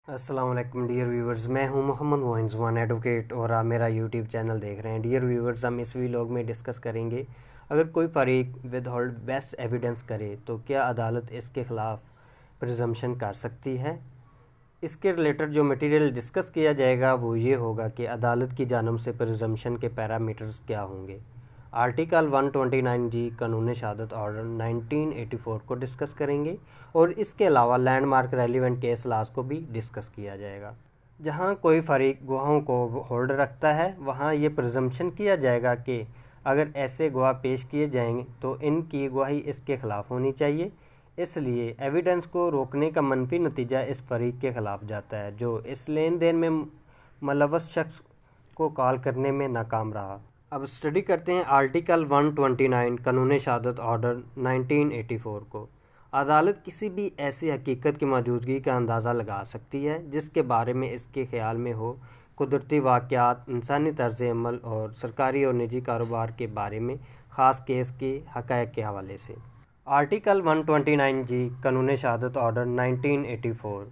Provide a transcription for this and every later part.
अस्सलाम वालेकुम dear viewers, मैं हूं मोहम्मद मोइन ज़ुबान एडवोकेट और आप मेरा यूट्यूब चैनल देख रहे हैं। डियर व्यूवर्स, हम इस व्लॉग में डिस्कस करेंगे अगर कोई फरीक विद होल्ड बेस्ट एविडेंस करे तो क्या अदालत इसके ख़िलाफ़ प्रिजम्पशन कर सकती है। इसके रिलेटेड जो मटेरियल डिस्कस किया जाएगा वो ये होगा कि अदालत की जानब से प्रिजम्पशन के पैरामीटर्स क्या होंगे। आर्टिकल 129 जी कानून शहादत ऑर्डर 1984 को डिस्कस करेंगे और इसके अलावा लैंडमार्क रेलिवेंट केस लाज को भी डिस्कस किया जाएगा। जहां कोई फरीक गवाहों को होल्ड रखता है वहां ये प्रिजम्पशन किया जाएगा कि अगर ऐसे गवाह पेश किए जाएंगे तो इनकी गवाही इसके ख़िलाफ़ होनी चाहिए। इसलिए एविडेंस को रोकने का मनफी नतीजा इस फरीक के ख़िलाफ़ जाता है जो इस लेन देन में मुलव्वस शख्स को कॉल करने में नाकाम रहा। अब स्टडी करते हैं आर्टिकल 129 कानून शहादत ऑर्डर 1984 को। अदालत किसी भी ऐसी हकीकत की मौजूदगी का अंदाज़ा लगा सकती है जिसके बारे में इसके ख्याल में हो, कुदरती वाक़यात, इंसानी तर्ज़ अमल और सरकारी और निजी कारोबार के बारे में ख़ास केस के हक़ाइक़ के हवाले से। आर्टिकल 129 जी कानून शहादत ऑर्डर 1984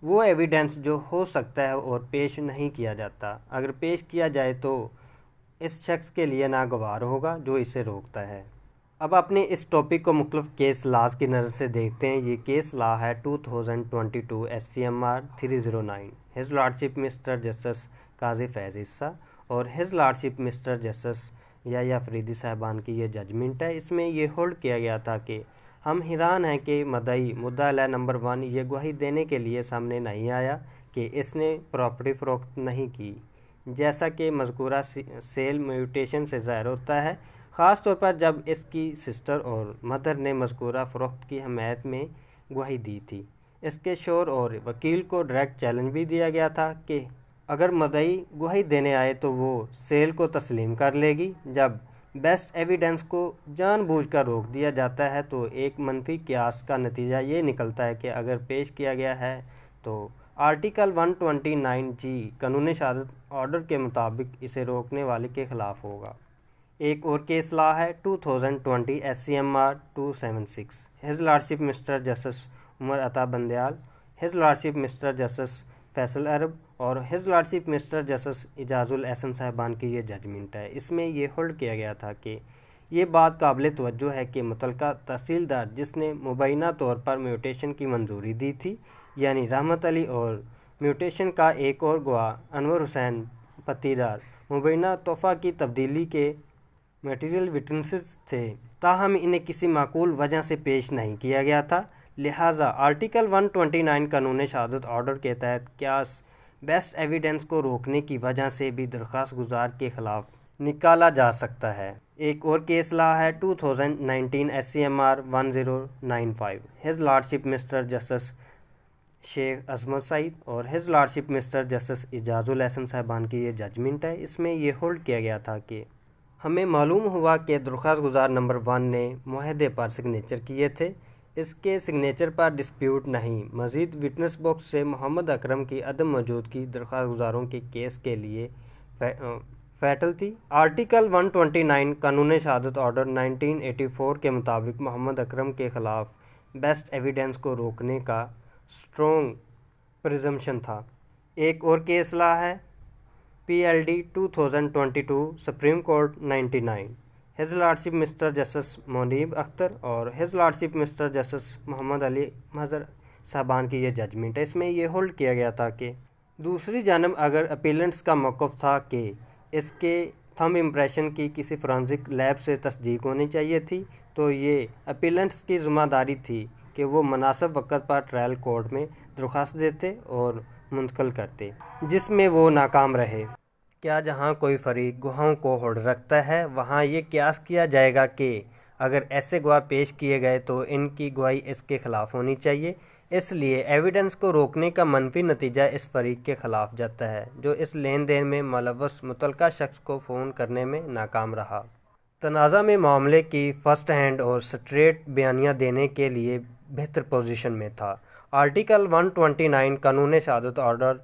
वो एविडेंस जो हो सकता है और पेश नहीं किया जाता, अगर पेश किया जाए तो इस शख्स के लिए नागवार होगा जो इसे रोकता है। अब अपने इस टॉपिक को मुख्तलिफ केस लाज की नज़र से देखते हैं। ये केस ला है 2022 SCMR 309 his lordship mister justice Qazi Faez Isa और हिज लॉर्डशिप मिस्टर जस्टिस या फरीदी साहबान की ये जजमेंट है। इसमें ये होल्ड किया गया था कि हम हैरान हैं कि मदई मुद्दा अलैह नंबर 1 ये गवाही देने के लिए सामने नहीं आया कि इसने प्रॉपर्टी फ़रोख्त नहीं की, जैसा कि मज़कूरा सेल म्यूटेशन से ज़ाहिर होता है, ख़ास तौर पर जब इसकी सिस्टर और मदर ने मज़कूरा फ़रोख्त की हमायत में गवाही दी थी। इसके शोहर और वकील को डायरेक्ट चैलेंज भी दिया गया था कि अगर मदई गवाही देने आए तो वो सेल को तस्लीम कर लेगी। जब बेस्ट एविडेंस को जानबूझकर रोक दिया जाता है तो एक मनफी क़ियास का नतीजा ये निकलता है कि अगर पेश किया गया है तो आर्टिकल 129 जी कानून शहादत ऑर्डर के मुताबिक इसे रोकने वाले के ख़िलाफ़ होगा। एक और केस ला है 2020 SCMR 276 his lordship mister justice Umar Ata Bandial, his lordship mister justice Faisal Arab और his lordship mister justice Ijazul Ahsan साहबान की ये जजमेंट है। इसमें ये होल्ड किया गया था कि ये बात काबिल तवज्जो है कि मुतलका तहसीलदार जिसने मुबैना तौर पर म्यूटेशन की मंजूरी दी थी, यानी रहमत अली, और म्यूटेशन का एक और गवाह अनवर हुसैन पत्तीदार मुबैना तोहफ़ा की तब्दीली के मटेरियल विटनेसेस थे, ताहम इन्हें किसी माकूल वजह से पेश नहीं किया गया था। लिहाजा आर्टिकल 129 कानून शहादत ऑर्डर के तहत क्यास बेस्ट एविडेंस को रोकने की वजह से भी दरख्वास्त गुजार के ख़िलाफ़ निकाला जा सकता है। एक और केस ला है 2019 SCMR 1095 his lordship mister justice Sheikh Azmat Saeed और his lordship mister justice Ijazul Ahsan साहबान की ये जजमेंट है। इसमें ये होल्ड किया गया था कि हमें मालूम हुआ कि दरख्वास्त गुजार नंबर 1 ने मुआहदे पर सिग्नेचर किए थे, इसके सिग्नेचर पर डिस्प्यूट नहीं। मज़ीद विटनेस बॉक्स से मोहम्मद अकरम की अदम मौजूदगी दरख्वास्त गुजारों के केस के लिए फैटल थी। आर्टिकल 129 कानून शहादत ऑर्डर 1984 के मुताबिक मोहम्मद अकरम के ख़िलाफ़ बेस्ट एविडेंस को रोकने का स्ट्रॉन्ग प्रिजम्पशन था। एक और केस ला है PLD 2022 supreme court 99 his lordship mister justice Munib Akhtar और his lordship mister justice Muhammad Ali Mazhar साहबान की ये जजमेंट है। इसमें ये होल्ड किया गया था कि दूसरी जानब अगर अपीलेंट्स का मौक़िफ़ था कि इसके थंब इम्प्रेशन की किसी फॉरेंसिक लैब से तस्दीक होनी चाहिए थी, तो ये अपीलेंट्स की ज़िम्मेदारी थी कि वो मुनासिब वक़्त पर ट्रायल कोर्ट में दरख्वास्त देते और मुंतकिल करते, जिसमें वो नाकाम रहे। क्या जहां कोई फरीक गवाहों को होल्ड रखता है वहां ये क़ियास किया जाएगा कि अगर ऐसे गवाह पेश किए गए तो इनकी गवाही इसके ख़िलाफ़ होनी चाहिए। इसलिए एविडेंस को रोकने का मनफी नतीजा इस फरीक के ख़िलाफ़ जाता है जो इस लेन देन में मुलव्वस मुतलका शख्स को फ़ोन करने में नाकाम रहा। तनाज़ा में मामले की फ़र्स्ट हैंड और स्ट्रेट बयानियाँ देने के लिए बेहतर पोजीशन में था। आर्टिकल 129 कानून शहादत ऑर्डर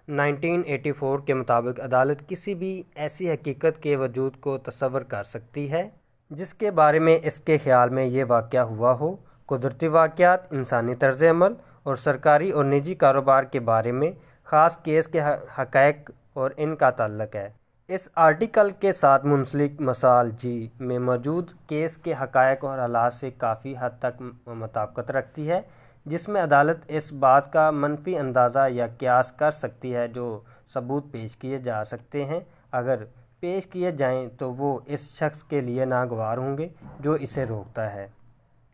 1984 के मुताबिक अदालत किसी भी ऐसी हकीकत के वजूद को तस्वर कर सकती है जिसके बारे में इसके ख्याल में ये वाक़या हुआ हो, कुदरती वाक़यात, इंसानी तर्ज़ अमल اور سرکاری اور نجی کاروبار کے بارے میں خاص کیس کے حقائق اور ان کا تعلق ہے۔ اس آرٹیکل کے ساتھ منسلک مثال جی میں موجود کیس کے حقائق اور حالات سے کافی حد تک مطابقت رکھتی ہے، جس میں عدالت اس بات کا منفی اندازہ یا قیاس کر سکتی ہے جو ثبوت پیش کیے جا سکتے ہیں اگر پیش کیے جائیں تو وہ اس شخص کے لیے ناگوار ہوں گے جو اسے روکتا ہے۔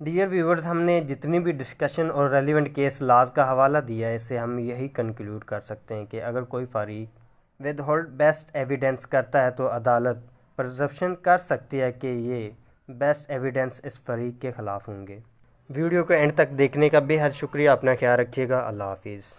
ڈیئر ویورز، ہم نے جتنی بھی ڈسکشن اور ریلیونٹ کیس لاز کا حوالہ دیا ہے، اس سے ہم یہی کنکلوڈ کر سکتے ہیں کہ اگر کوئی فریق ود ہولڈ بیسٹ ایویڈنس کرتا ہے تو عدالت پرزمپشن کر سکتی ہے کہ یہ بیسٹ ایویڈنس اس فریق کے خلاف ہوں گے۔ ویڈیو کو اینڈ تک دیکھنے کا بے حد شکریہ۔ اپنا خیال رکھیے گا۔ اللہ حافظ۔